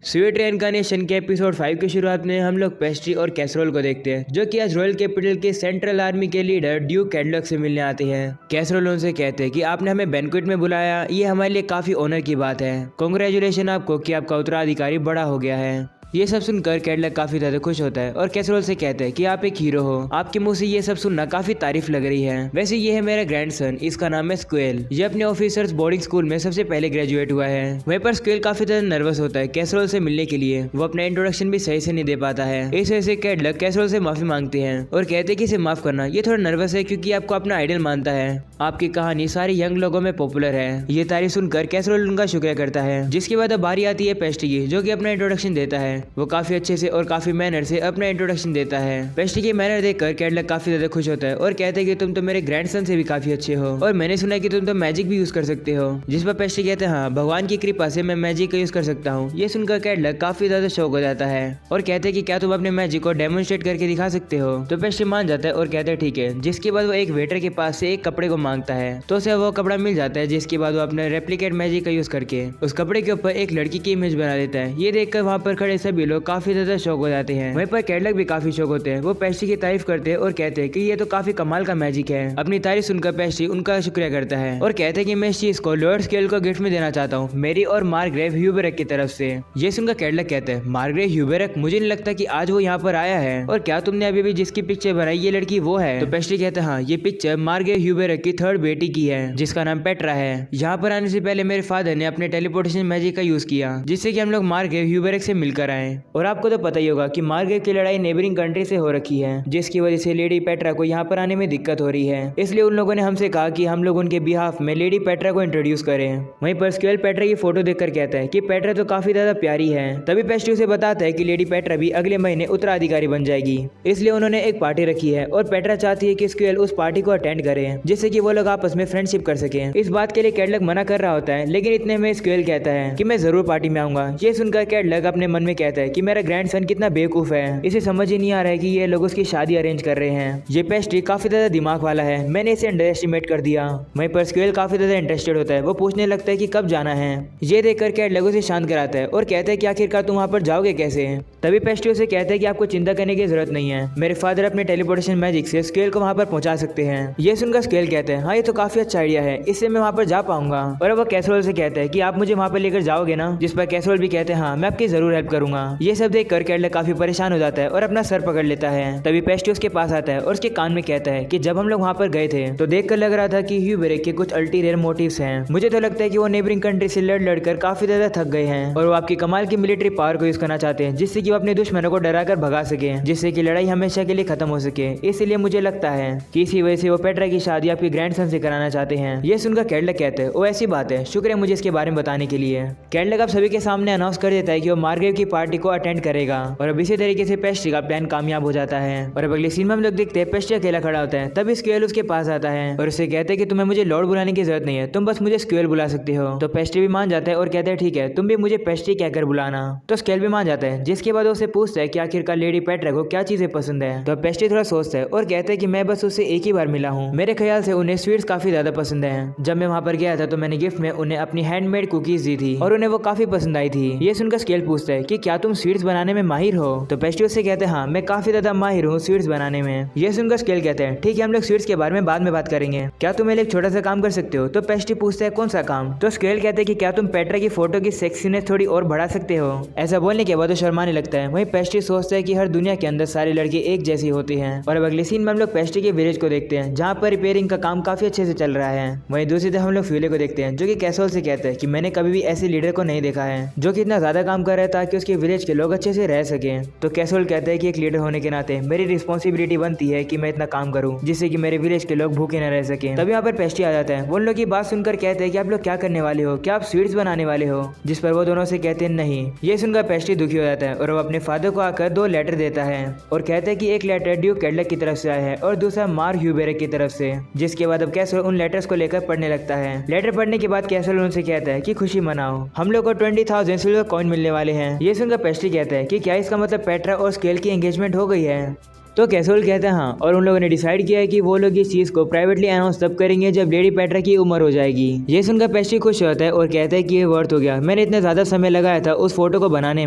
Sweet रेनकार्नेशन के episode 5 की शुरुआत में हम लोग पेस्ट्री और कैसरोल को देखते हैं, जो कि आज रॉयल कैपिटल के सेंट्रल आर्मी के लीडर ड्यूक कैडलॉक से मिलने आते हैं। कैसरोल उनसे कहते हैं कि आपने हमें बैंक्वेट में बुलाया, ये हमारे लिए काफी ऑनर की बात है। कांग्रेचुलेशन आपको कि आपका उत्तराधिकारी बड़ा हो गया है। ये सब सुनकर कैडलॉक काफी ज्यादा खुश होता है और कैसरोल से कहते हैं कि आप एक हीरो हो। आपके मुंह से ये सब सुनना काफी तारीफ लग रही है। वैसे ये है मेरा ग्रैंडसन, इसका नाम है स्क्वेल। ये अपने ऑफिसर्स बोर्डिंग स्कूल में सबसे पहले ग्रेजुएट हुआ है। वहीं पर स्क्वेल काफी ज्यादा नर्वस होता है कैसरोल से मिलने के लिए। वो अपना इंट्रोडक्शन भी सही से नहीं दे पाता है। इस वजह से कैडलॉक कैसरोल से माफी मांगते हैं और कहते हैं कि इसे माफ करना, ये थोड़ा नर्वस है क्योंकि आपको अपना आइडल मानता है। आपकी कहानी सारे यंग लोगों में पॉपुलर है। ये तारीफ सुनकर कैसरोल उनका शुक्रिया करता है। जिसके बाद अब बारी आती है पेस्ट्री की, जो कि अपना इंट्रोडक्शन देता है। वो काफी अच्छे और काफी मैनर से अपना इंट्रोडक्शन देता है। पेस्ट्री के मैनर देखकर कैडलॉक काफी ज्यादा खुश होता है और कहते हैं कि तुम तो मेरे ग्रैंडसन से भी काफी अच्छे हो और मैंने सुना है कि तुम तो मैजिक भी यूज कर सकते हो। जिस पर पेस्ट्री कहते हैं हाँ, भगवान की कृपा से मैं मैजिक का यूज कर सकता हूँ। ये सुनकर कैडलॉक काफी ज्यादा शौक हो जाता है और कहते हैं कि क्या तुम अपने मैजिक को डेमोन्स्ट्रेट करके दिखा सकते हो। तो पेस्ट्री मान जाता है और कहता है ठीक है। जिसके बाद वो एक वेटर के पास से एक कपड़े को मांगता है तो उसे वो कपड़ा मिल जाता है। जिसके बाद वो अपने रेप्लिकेट मैजिक का यूज करके उस कपड़े के ऊपर एक लड़की की इमेज बना देता है। ये देखकर वहाँ पर खड़े सभी लोग काफी ज्यादा शौक हो जाते हैं। वहीं पर कैडलॉक भी काफी शौक होते हैं। वो पेस्ट्री की तारीफ करते हैं और कहते हैं कि ये तो काफी कमाल का मैजिक है। अपनी तारीफ सुनकर पेस्ट्री उनका शुक्रिया करता है और कहते हैं कि मैं इस चीज को लॉर्ड स्केल को गिफ्ट में देना चाहता हूँ, मेरी और मार्ग्रेव ह्यूबेरक की तरफ से। ये सुनकर कैडलॉक कहते हैं मार्ग्रेव ह्यूबेरक, मुझे नहीं लगता कि आज वो यहाँ पर आया है। और क्या तुमने अभी भी जिसकी पिक्चर बनाई ये लड़की वो है? तो पेस्ट्री कहते हैं हाँ, ये पिक्चर मार्ग्रेव ह्यूबेरक की थर्ड बेटी की है जिसका नाम पेट्रा है। यहाँ पर आने से पहले मेरे फादर ने अपने टेलीपोर्टेशन मैजिक का यूज किया जिससे कि हम लोग मार्ग्रेव ह्यूबेरक से मिलकर आए। और आपको तो पता ही होगा कि मार्ग्रेव की लड़ाई नेबरिंग कंट्री से हो रखी है, जिसकी वजह से लेडी पेट्रा को यहाँ पर आने में दिक्कत हो रही है। इसलिए उन लोगों ने हमसे कहा कि हम लोग उनके बिहाफ में लेडी पेट्रा को इंट्रोड्यूस करें। वहीं पर स्क्वेल पेट्रा की फोटो देखकर कहता है कि पेट्रा तो काफी ज्यादा प्यारी है। तभी पेस्ट्री उसे बताता है कि लेडी पेट्रा भी अगले महीने उत्तराधिकारी बन जाएगी, इसलिए उन्होंने एक पार्टी रखी है और पेट्रा चाहती है कि स्क्वेल उस पार्टी को अटेंड करे जिससे कि वो लोग आपस में फ्रेंडशिप कर सके। इस बात के लिए कैडलॉक मना कर रहा होता है, लेकिन इतने में स्क्वेल कहता है कि मैं जरूर पार्टी में आऊंगा। ये सुनकर कैडलॉक अपने मन में कहता है कि मेरा ग्रैंडसन कितना बेवकूफ है, इसे समझ ही नहीं आ रहा है कि ये लोग उसकी शादी अरेंज कर रहे हैं। ये पेस्ट्री काफी ज्यादा दिमाग वाला है, मैंने इसे अंडर एस्टिमेट कर दिया। वहीं पर स्क्वेल काफी ज्यादा इंटरेस्टेड होता है। वो पूछने लगता है कि कब जाना है। ये देखकर कैडलॉक उसे शांत कराता है और कहता है कि आखिरकार तुम वहाँ पर जाओगे कैसे। तभी पेस्ट्री उसे कहता है कि आपको चिंता करने की जरूरत नहीं है, मेरे फादर अपने टेलीपोर्टेशन मैजिक से स्क्वेल को वहाँ पर पहुंचा सकते हैं। ये सुनकर स्क्वेल कहते हैं हाँ, ये तो काफी अच्छा आइडिया है, इससे मैं वहाँ पर जा पाऊंगा। और वो कैसरोल से कहता है कि आप मुझे वहाँ पर लेकर जाओगे ना। जिस पर कैसरोल भी कहते हैं हाँ, मैं आपकी जरूर हेल्प करूंगा। ये सब देखकर कैडलॉक काफी परेशान हो जाता है और अपना सर पकड़ लेता है। तभी पेस्ट्री उसके पास आता है और उसके कान में कहता है कि जब हम लोग वहाँ पर गए थे तो देखकर लग रहा था कि ह्यूबेरक के कुछ अल्टीरियर मोटिव्स हैं। मुझे तो लगता है कि वो नेबरिंग कंट्री से लड़कर काफी ज्यादा थक गए हैं और वो आपकी कमाल की मिलिट्री पावर को यूज करना चाहते हैं जिससे कि वो अपने दुश्मनों को डराकर भगा सके, जिससे कि लड़ाई हमेशा के लिए खत्म हो सके। इसलिए मुझे लगता है कि इसी वजह से वो पेट्रा की शादी आपके ग्रैंडसन से कराना चाहते हैं। ये सुनकर कैडलॉक कहते हैं वो ऐसी बात है, शुक्रिया मुझे इसके बारे में बताने के लिए। कैडलॉक अब सभी के सामने अनाउंस कर देता है कि वो मार्ग्रेव की पार्टी को अटेंड करेगा और अब इसी तरीके से पेस्ट्री का प्लान कामयाब हो जाता है। और अब अगले सीन में हम लोग देखते हैं पेस्ट्री अकेला खड़ा होता है। तभी स्क्वेल उसके पास आता है और उसे कहते हैं कि तुम्हें मुझे लॉर्ड बुलाने की जरूरत नहीं है, तुम बस मुझे स्क्वेल बुला सकते हो। तो पेस्ट्री भी मान जाता है और कहता है ठीक है, तुम भी मुझे पेस्ट्री कहकर बुलाना। तो स्क्वेल भी मान जाता है। जिसके बाद उसे पूछता है कि आखिरकार लेडी पेट्रा को क्या चीजें पसंद है। तो पेस्ट्री थोड़ा सोचता है और कहता है कि मैं बस उससे एक ही बार मिला हूँ, मेरे ख्याल से उन्हें स्वीट्स काफी ज्यादा पसंद है। जब मैं वहाँ पर गया था तो मैंने गिफ्ट में उन्हें अपनी हैंडमेड कुकीज दी थी और उन्हें वो काफी पसंद आई थी। ये सुनकर स्क्वेल पूछता है कि क्या तुम स्वीट्स बनाने में माहिर हो। तो पेस्ट्री उससे कहते हैं हाँ, मैं काफी ज्यादा माहिर हूँ स्वीट्स बनाने में। ये सुनकर स्क्वेल कहते हैं ठीक है, हम लोग स्वीट्स के बारे में बाद में बात करेंगे, क्या तुम मेरे लिए एक छोटा सा काम कर सकते हो। तो पेस्ट्री पूछता है कौन सा काम। तो स्क्वेल कहते हैं कि क्या तुम पेट्रा की फोटो की सेक्सीनेस थोड़ी और बढ़ा सकते हो। ऐसा बोलने के बाद वो शर्माने लगता है। वहीं पेस्ट्री सोचता है कि हर दुनिया के अंदर सारे लड़के एक जैसी होती हैं। और अब अगले सीन में हम लोग पेस्ट्री के विलेज को देखते हैं जहाँ पर रिपेयरिंग का काम काफी अच्छे से चल रहा है। वहीं दूसरी तरफ हम लोग फ्यूले को देखते हैं जो कि कैसरोल से कहते हैं कि मैंने कभी भी ऐसे लीडर को नहीं देखा है जो कि इतना ज्यादा काम कर रहा है ताकि उसके विलेज के लोग अच्छे से रह सके। तो कैसरोल कहता है कि एक लीडर होने के नाते मेरी रिस्पॉन्सिबिलिटी बनती है कि मैं इतना काम करूँ जिससे कि मेरे विलेज के लोग भूखे न रह सके। तभी यहाँ पर पेस्ट्री आ जाता है। वो लोग की बात सुनकर कहते हैं कि आप लोग क्या करने वाले हो, क्या आप स्वीट्स बनाने वाले हो। जिस पर वो दोनों से कहते हैं नहीं। ये सुनकर पेस्ट्री दुखी हो जाता है और वो अपने फादर को आकर 2 लेटर देता है और कहता है कि एक लेटर ड्यूक कैडलॉक की तरफ से आया है और दूसरा मार्ग ह्यूबेरक की तरफ से। जिसके बाद अब कैसरोल उन लेटर्स को लेकर पढ़ने लगता है। लेटर पढ़ने के बाद कैसरोल उनसे कहता है कि खुशी मनाओ, हम लोग को 20,000 सिल्वर कॉइन मिलने वाले हैं। ये सुनकर पेस्ट्री कहता है कि क्या इसका मतलब पेट्रा और स्क्वेल की एंगेजमेंट हो गई है। तो कैसरोल कहते हैं हाँ, और उन लोगों ने डिसाइड किया है कि वो लोग इस चीज को प्राइवेटली अनाउंस तब करेंगे जब लेडी पेट्रा की उम्र हो जाएगी। ये सुनकर पेस्ट्री खुश होता है और कहता है कि ये वर्थ हो गया, मैंने इतना ज्यादा समय लगाया था उस फोटो को बनाने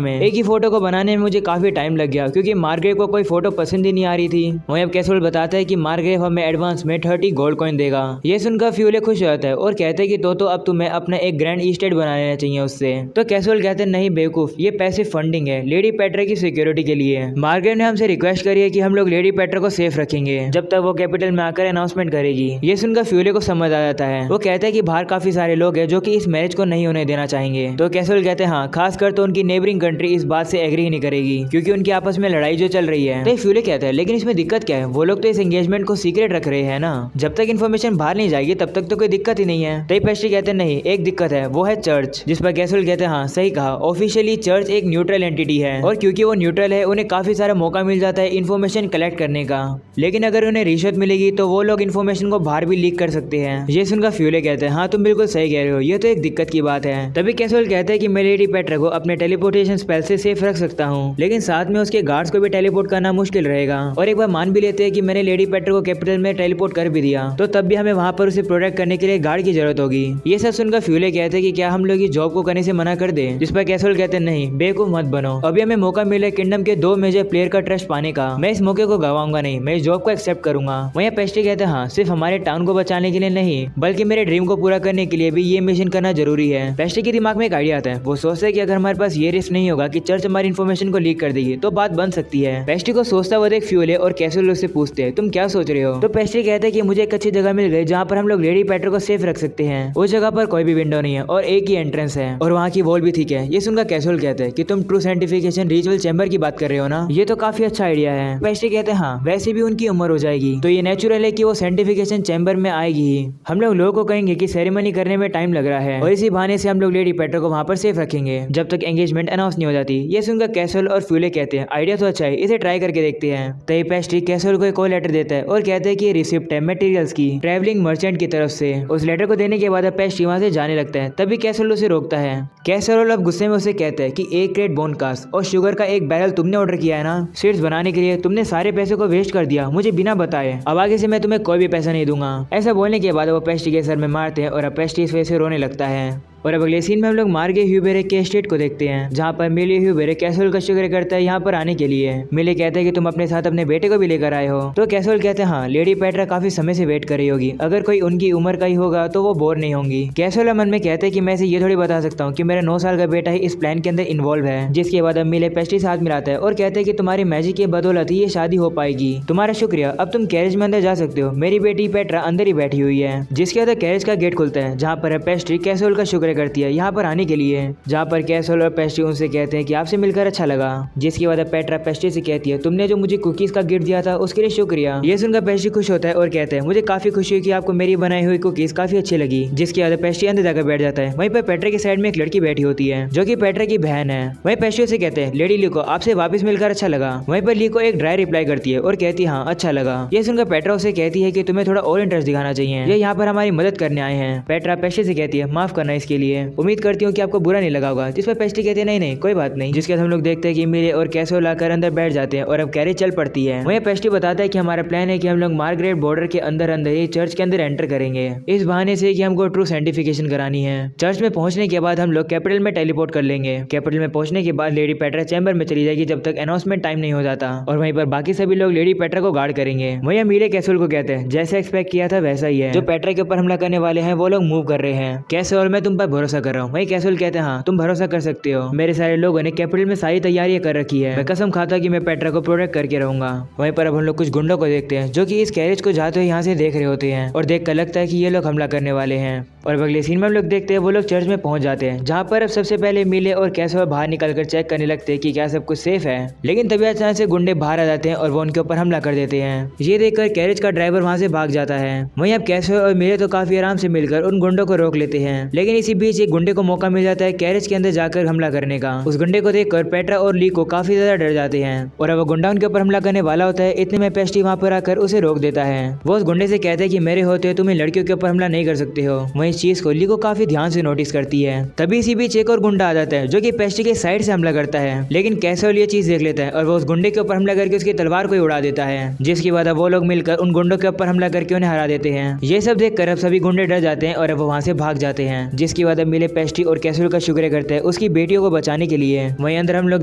में, एक ही फोटो को बनाने में मुझे काफी टाइम लग गया क्योंकि मार्ग्रेव को कोई फोटो पसंद ही नहीं आ रही थी। वहीं अब कैसरोल बताता है कि मार्ग्रेव हमें एडवांस में 30 गोल्ड कॉइन देगा। ये सुनकर फ्यूले खुश होता है और कहते हैं कि तो अब तुम्हें अपना एक ग्रैंड ईस्टेट बना लेना चाहिए उससे। तो कैसरोल कहते हैं नहीं बेवकूफ, ये पैसे फंडिंग है लेडी पेट्रा की सिक्योरिटी के लिए। मार्ग्रेव ने हमसे रिक्वेस्ट करी है कि हम लोग लेडी पेट्रा को सेफ रखेंगे जब तक वो कैपिटल में आकर अनाउंसमेंट करेगी। ये सुनकर फ्यूले को समझ आ जाता है। वो कहता है कि बाहर काफी सारे लोग हैं जो कि इस मैरिज को नहीं होने देना चाहेंगे। तो कैसरोल कहते हैं हाँ, खासकर तो उनकी नेबरिंग कंट्री इस बात से एग्री ही नहीं करेगी क्योंकि उनकी आपस में लड़ाई जो चल रही है। तो फ्यूले कहता है लेकिन इसमें दिक्कत क्या है, वो लोग तो इस एंगेजमेंट को सीक्रेट रख रहे हैं ना, जब तक इन्फॉर्मेशन बाहर नहीं जाएगी तब तक तो कोई दिक्कत ही नहीं है। तो पेस्ट्री कहते हैं नहीं, एक दिक्कत है, वो है चर्च। जिस पर कैसरोल कहते हैं हाँ सही कहा, ऑफिशियली चर्च एक न्यूट्रल एंटिटी है और क्योंकि वो न्यूट्रल है उन्हें काफी सारा मौका मिल जाता है इन्फॉर्मेशन कलेक्ट करने का, लेकिन अगर उन्हें रिश्वत मिलेगी तो वो लोग इन्फॉर्मेशन को बाहर भी लीक कर सकते हैं। ये सुनकर फ्यूले कहते हैं हाँ तुम बिल्कुल सही कह रहे हो, ये तो एक दिक्कत की बात है। तभी कैसरोल कहते हैं कि मैं लेडी पेट्रा को अपने टेलीपोर्टेशन स्पेल से सेफ रख सकता हूँ, लेकिन साथ में उसके गार्ड्स को भी टेलीपोर्ट करना मुश्किल रहेगा। और एक बार मान भी लेते हैं कि मैंने लेडी पेट्रा को कैपिटल में टेलीपोर्ट कर भी दिया तो तब भी हमें वहाँ पर उसे प्रोटेक्ट करने के लिए गार्ड की जरूरत होगी। ये सब सुनकर फ्यूले कहते हैं कि क्या हम लोग इस जॉब को करने से मना कर दे, जिस पर कैसरोल कहते हैं नहीं बेवकूफ मत बनो, अभी हमें मौका मिले किंगडम के 2 मेजर प्लेयर का ट्रस्ट पाने का, मैं इस मौके को गवाऊंगा नहीं, मैं इस जॉब को एक्सेप्ट करूंगा। वहीं पेस्ट्री कहते हैं हाँ, सिर्फ हमारे टाउन को बचाने के लिए नहीं बल्कि मेरे ड्रीम को पूरा करने के लिए भी ये मिशन करना जरूरी है। पेस्ट्री के दिमाग में एक आइडिया आता है, वो सोचता है कि अगर हमारे पास ये रिस्क नहीं होगा कि चर्च हमारी इन्फॉर्मेशन को लीक कर देगी तो बात बन सकती है। पेस्ट्री को सोचता हुआ देख फ्यूले और कैसरोल से पूछते हैं तुम क्या सोच रहे हो। तो पेस्ट्री कहते हैं कि मुझे एक अच्छी जगह मिल गई जहाँ पर हम लोग लेडी पेट्रा को सेफ रख सकते हैं, उस जगह पर कोई भी विंडो नहीं है और एक ही एंट्रेंस है और वहाँ की वॉल भी ठीक है। ये सुनकर कैसरोल कहते हैं कि तुम ट्रू साइंटिफिकेशन रिचुअल चैम्बर की बात कर रहे हो ना, ये तो काफी अच्छा आइडिया है। पेस्ट्री कहते हैं हाँ, वैसे भी उनकी उम्र हो जाएगी तो ये नेचुरल है कि वो साइंटिफिकेशन चैम्बर में आएगी ही। हम लोगों को कहेंगे कि सेरेमनी करने में टाइम लग रहा है और इसी बहाने से हम लोग लेडी पेट्रा को वहाँ पर सेफ रखेंगे जब तक एंगेजमेंट अनाउंस नहीं हो जाती। ये सुनकर कैसरोल और फ्यूले कहते हैं आइडिया तो अच्छा है, इसे ट्राई करके देखते हैं। तभी पेस्ट्री कैसरोल को एक कॉल लेटर देता है और कहते हैं कि ये रिसिप्ट है मटेरियल्स की ट्रैवलिंग मर्चेंट की तरफ से। उस लेटर को देने के बाद पेस्ट्री वहाँ से जाने लगता है। तभी कैसरोल उसे रोकता है। कैसरोल अब गुस्से में उसे कहता है कि 1 क्रेट बोन कास्ट और शुगर का 1 बैरल तुमने ऑर्डर किया है ना, सीड्स बनाने के लिए तुमने सारे पैसे को वेस्ट कर दिया मुझे बिना बताए, अब आगे से मैं तुम्हें कोई भी पैसा नहीं दूंगा। ऐसा बोलने के बाद वो पेस्ट्री के सर में मारते हैं और अब पेस्ट्री इस वजह से रोने लगता है। और अब अगले सीन में हम लोग मार्गे ह्यूबेरे के एस्टेट को देखते हैं जहाँ पर मिले ह्यूबेरे कैसरोल का शुक्र करता है यहाँ पर आने के लिए। मिले कहते हैं कि तुम अपने साथ अपने बेटे को भी लेकर आए हो। तो कैसरोल कहते हैं हाँ, लेडी पेट्रा काफी समय से वेट कर रही होगी, अगर कोई उनकी उम्र का ही होगा तो वो बोर नहीं होंगी। कैसरोल मन में कहते हैं कि मैं इसे ये थोड़ी बता सकता हूँ कि मेरा 9 साल का बेटा ही इस प्लान के अंदर इन्वॉल्व है। जिसके बाद अब मिले पेस्ट्री साथ मिलाता है और कहते हैं कि तुम्हारी मैजिक की बदौलत ही ये शादी हो पाएगी, तुम्हारा शुक्रिया, अब तुम कैरेज में अंदर जा सकते हो, मेरी बेटी पेट्रा अंदर ही बैठी हुई है। जिसके बाद कैरेज का गेट खुलता है जहाँ पर पेस्ट्री कैसरोल का शुक्र करती है यहाँ पर आने के लिए, जहाँ पर कैसरोल और पेस्ट्री उनसे कहते हैं कि आपसे मिलकर अच्छा लगा। जिसके बाद पेट्रा पेस्ट्री से कहती है तुमने जो मुझे कुकीज का गिफ्ट दिया था उसके लिए शुक्रिया। ये सुनकर पेस्ट्री खुश होता है और कहता है मुझे काफी खुशी हुई कि आपको मेरी बनाई हुई कुकीज काफी अच्छी लगी। जिसके बाद पेस्ट्री अंदर जाकर बैठ जाता है। वहीं पर पेट्रा की साइड में एक लड़की बैठी होती है जो कि पेट्रा की बहन है। वहीं पेस्ट्री से कहते हैं लेडी ली को आपसे वापस मिलकर अच्छा लगा। वहीं पर ली को एक ड्राई रिप्लाई करती है और कहती है हाँ अच्छा लगा। ये सुनकर पेट्रा उसे कहती है कि तुम्हें थोड़ा और इंटरेस्ट दिखाना चाहिए, ये यहाँ पर हमारी मदद करने आए हैं। पेट्रा पेस्ट्री से कहती है माफ करना इसके लिए, उम्मीद करती हूँ कि आपको बुरा नहीं लगा होगा। जिस पर पेस्ट्री कहती है नहीं नहीं कोई बात नहीं। जिसके बाद हम लोग देखते हैं कि मिले और कैसरोल आकर अंदर बैठ जाते हैं और अब कैरेज चल पड़ती है। वहीं पेस्ट्री बताता है कि हमारा प्लान है कि हम लोग मार्ग्रेट बॉर्डर के अंदर अंदर ही चर्च के अंदर एंटर करेंगे, इस बहाने से कि हमको ट्रू साइंटिफिकेशन करानी है। चर्च में पहुंचने के बाद हम लोग कैपिटल में टेलीपोर्ट कर लेंगे। कैपिटल में पहुंचने के बाद लेडी पेट्रा चैम्बर में चली जाएगी जब तक अनाउंसमेंट टाइम नहीं हो जाता और वहीं पर बाकी सभी लोग लेडी पेट्रा को गार्ड करेंगे। वहीं मिले कैसरोल को कहते हैं जैसे एक्सपेक्ट किया था वैसा ही है, जो पेट्रा के ऊपर हमला करने वाले हैं वो लोग मूव कर रहे हैं। कैसरोल मैं तुम पर भरोसा कर रहा हूँ। वहीं कैसरोल कहते हैं हाँ तुम भरोसा कर सकते हो, मेरे सारे लोगों ने कैपिटल में सारी तैयारियां कर रखी है, मैं कसम खाता कि मैं पेट्रा को प्रोटेक्ट करके रहूंगा। वहीं पर अब हम लोग कुछ गुंडों को देखते हैं जो कि इस कैरेज को जाते हुए यहाँ से देख रहे होते हैं और देखकर लगता है कि ये लोग हमला करने वाले हैं। और अगले सीन में हम लोग देखते हैं वो लोग चर्च में पहुंच जाते हैं जहाँ पर अब सबसे पहले मिले और कैसरोल बाहर निकलकर चेक करने लगते हैं कि क्या सब कुछ सेफ है। लेकिन तभी अचानक से गुंडे बाहर आ जाते हैं और वो उनके ऊपर हमला कर देते हैं। ये देखकर कैरेज का ड्राइवर वहाँ से भाग जाता है। वहीं अब कैसरोल और मिले तो काफी आराम से मिलकर उन गुंडों को रोक लेते हैं। लेकिन इसी बीच एक गुंडे को मौका मिल जाता है कैरेज के अंदर जाकर हमला करने का। उस गुंडे को देखकर पेट्रा और ली को काफी ज्यादा डर जाते हैं और अब वो गुंडा उनके ऊपर हमला करने वाला होता है। इतने में पेस्ट्री वहाँ पर आकर उसे रोक देता है। वो उस गुंडे से कहते हैं कि मेरे होते तुम्हें लड़कियों के ऊपर हमला नहीं कर सकते हो। वहीं इस चीज को लीको काफी ध्यान से नोटिस करती है। तभी इसी बीच एक और गुंडा आ जाता है जो कि पेस्ट्री के साइड से हमला करता है, लेकिन कैसरोल ये चीज देख लेता है और वो उस गुंडे के ऊपर हमला करके उसकी तलवार को उड़ा देता है, जिसके बाद वो लोग मिलकर उन गुंडों के ऊपर हमला करके उन्हें हरा देते हैं। ये सब देखकर अब सभी गुंडे डर जाते हैं और अब वो वहाँ से भाग जाते हैं, जिसके बाद अब मिले पेस्ट्री और कैसरोल का शुक्र करते हैं उसकी बेटियों को बचाने के लिए। वहीं अंदर हम लोग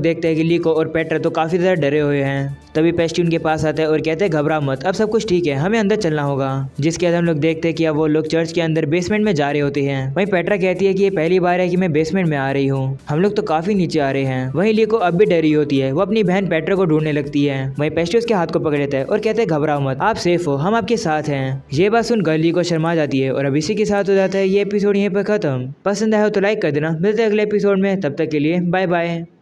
देखते हैं कि लीको और पेट्रा तो काफी ज्यादा डरे हुए हैं। तभी पेस्ट्री उनके पास आता है और कहते हैं घबरा मत, अब सब कुछ ठीक है, हमें अंदर चलना होगा। जिसके बाद हम लोग देखते हैं कि अब वो लोग चर्च के अंदर बेसमेंट में जा रहे होते हैं। वहीं पेट्रा कहती है कि ये पहली बार है कि मैं बेसमेंट में आ रही हूँ, हम लोग तो काफी नीचे आ रहे हैं। वहीं लीको अब भी डरी होती है, वो अपनी बहन पेट्रा को ढूंढने लगती है। वहीं पेस्ट्री उसके हाथ को पकड़ लेता है और कहते हैं घबराओ मत, आप सेफ हो, हम आपके साथ हैं। ये बात सुनकर लीको शर्मा जाती है और अब इसी के साथ हो जाता है ये एपिसोड यहीं पर खत्म। पसंद आया हो तो लाइक कर देना, मिलते हैं अगले एपिसोड में, तब तक के लिए बाय बाय।